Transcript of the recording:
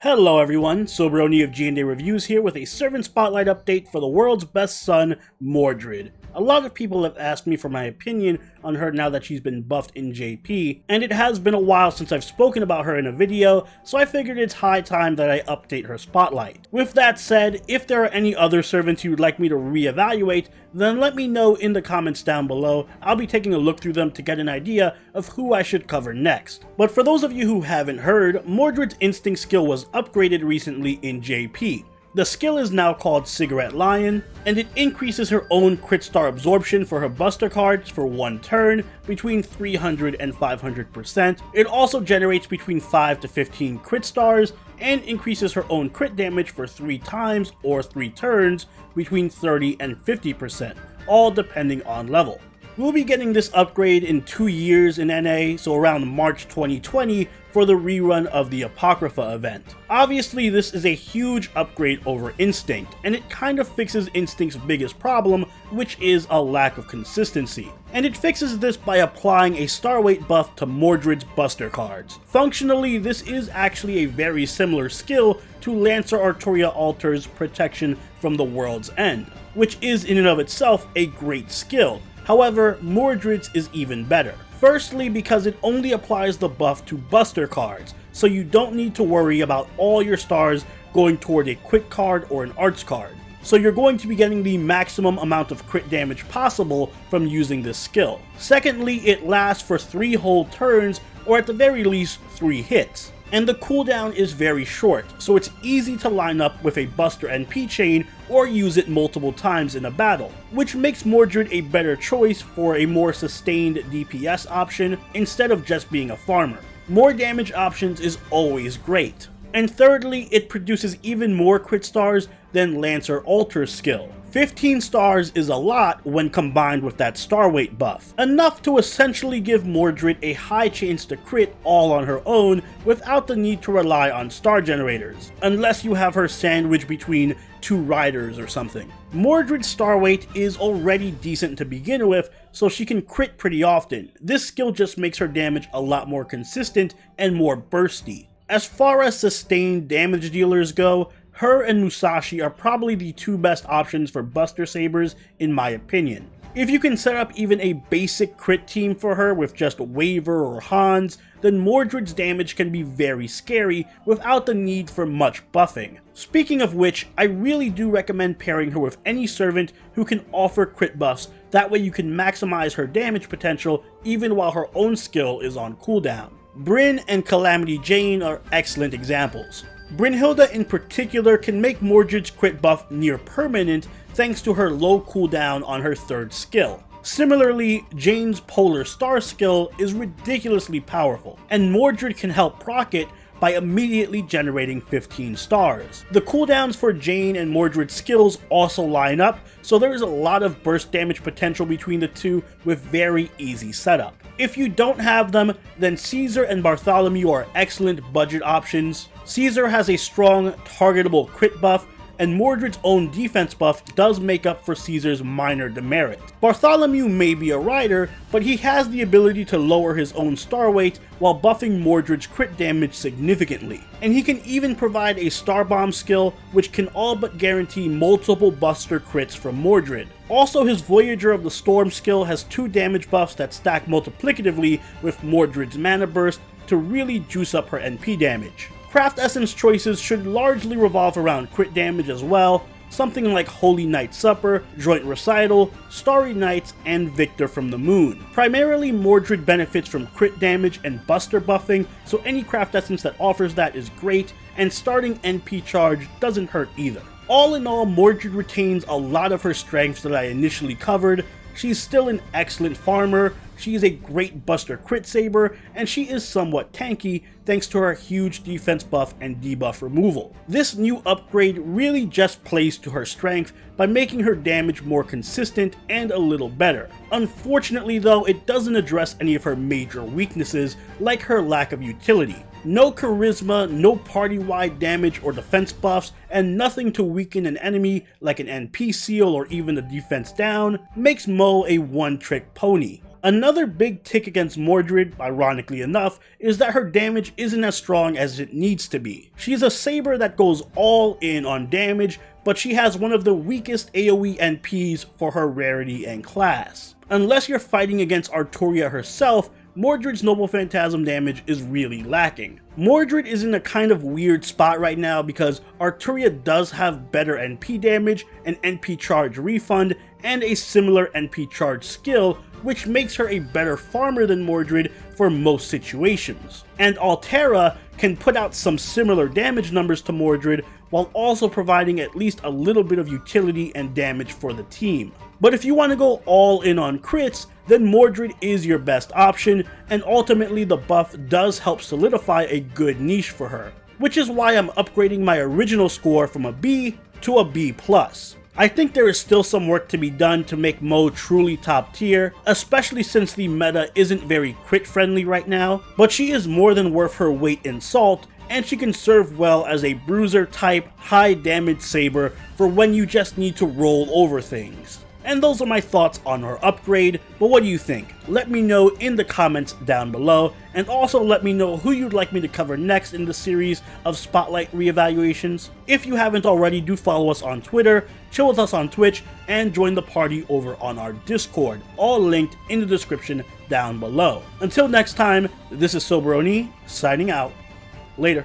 Hello everyone, Soberoni of G&A Reviews here with a Servant Spotlight update for the world's best son, Mordred. A lot of people have asked me for my opinion on her now that she's been buffed in JP, and it has been a while since I've spoken about her in a video, so I figured it's high time that I update her spotlight. With that said, if there are any other servants you would like me to reevaluate, then let me know in the comments down below. I'll be taking a look through them to get an idea of who I should cover next. But for those of you who haven't heard, Mordred's instinct skill was upgraded recently in JP. The skill is now called Cigarette Lion, and it increases her own crit star absorption for her buster cards for 1 turn between 300 and 500%. It also generates between 5 to 15 crit stars and increases her own crit damage for 3 times or 3 turns between 30 and 50%, all depending on level. We'll be getting this upgrade in 2 years in NA, so around March 2020 for the rerun of the Apocrypha event. Obviously this is a huge upgrade over Instinct, and it kind of fixes Instinct's biggest problem, which is a lack of consistency. And it fixes this by applying a star weight buff to Mordred's buster cards. Functionally, this is actually a very similar skill to Lancer Artoria Alter's Protection from the World's End, which is in and of itself a great skill. However, Mordred's is even better. Firstly, because it only applies the buff to buster cards, so you don't need to worry about all your stars going toward a quick card or an arts card. So you're going to be getting the maximum amount of crit damage possible from using this skill. Secondly, it lasts for 3 whole turns, or at the very least 3 hits. And the cooldown is very short, so it's easy to line up with a buster NP chain or use it multiple times in a battle, which makes Mordred a better choice for a more sustained DPS option instead of just being a farmer. More damage options is always great. And thirdly, it produces even more crit stars than Lancer Alter's skill. 15 stars is a lot when combined with that star weight buff, enough to essentially give Mordred a high chance to crit all on her own without the need to rely on star generators, unless you have her sandwiched between 2 riders or something. Mordred's star weight is already decent to begin with, so she can crit pretty often. This skill just makes her damage a lot more consistent and more bursty. As far as sustained damage dealers go, her and Musashi are probably the 2 best options for Buster Sabers in my opinion. If you can set up even a basic crit team for her with just Waver or Hans, then Mordred's damage can be very scary without the need for much buffing. Speaking of which, I really do recommend pairing her with any servant who can offer crit buffs, that way you can maximize her damage potential even while her own skill is on cooldown. Brynn and Calamity Jane are excellent examples. Brynhilda in particular can make Mordred's crit buff near permanent thanks to her low cooldown on her 3rd skill. Similarly, Jane's Polar Star skill is ridiculously powerful, and Mordred can help proc it by immediately generating 15 stars. The cooldowns for Jane and Mordred's skills also line up, so there is a lot of burst damage potential between the two with very easy setup. If you don't have them, then Caesar and Bartholomew are excellent budget options. Caesar has a strong, targetable crit buff, and Mordred's own defense buff does make up for Caesar's minor demerit. Bartholomew may be a rider, but he has the ability to lower his own star weight while buffing Mordred's crit damage significantly. And he can even provide a Star Bomb skill, which can all but guarantee multiple buster crits from Mordred. Also, his Voyager of the Storm skill has 2 damage buffs that stack multiplicatively with Mordred's mana burst to really juice up her NP damage. Craft Essence choices should largely revolve around crit damage as well, something like Holy Night Supper, Joint Recital, Starry Nights, and Victor from the Moon. Primarily, Mordred benefits from crit damage and buster buffing, so any craft essence that offers that is great, and starting NP charge doesn't hurt either. All in all, Mordred retains a lot of her strengths that I initially covered. She's still an excellent farmer, she is a great buster crit saber, and she is somewhat tanky thanks to her huge defense buff and debuff removal. This new upgrade really just plays to her strength by making her damage more consistent and a little better. Unfortunately though, it doesn't address any of her major weaknesses like her lack of utility. No charisma, no party-wide damage or defense buffs, and nothing to weaken an enemy like an NP seal or even a defense down makes Mo a one-trick pony. Another big tick against Mordred, ironically enough, is that her damage isn't as strong as it needs to be. She's a saber that goes all in on damage, but she has one of the weakest AoE NPs for her rarity and class. Unless you're fighting against Arturia herself, Mordred's Noble Phantasm damage is really lacking. Mordred is in a kind of weird spot right now because Arturia does have better NP damage, an NP charge refund, and a similar NP charge skill, which makes her a better farmer than Mordred for most situations. And Altera can put out some similar damage numbers to Mordred while also providing at least a little bit of utility and damage for the team. But if you want to go all in on crits, then Mordred is your best option, and ultimately the buff does help solidify a good niche for her, which is why I'm upgrading my original score from a B to a B+. I think there is still some work to be done to make Mo truly top tier, especially since the meta isn't very crit friendly right now, but she is more than worth her weight in salt, and she can serve well as a bruiser type high damage saber for when you just need to roll over things. And those are my thoughts on her upgrade, but what do you think? Let me know in the comments down below, and also let me know who you'd like me to cover next in the series of Spotlight reevaluations. If you haven't already, do follow us on Twitter, chill with us on Twitch, and join the party over on our Discord, all linked in the description down below. Until next time, this is Soberoni, signing out. Later.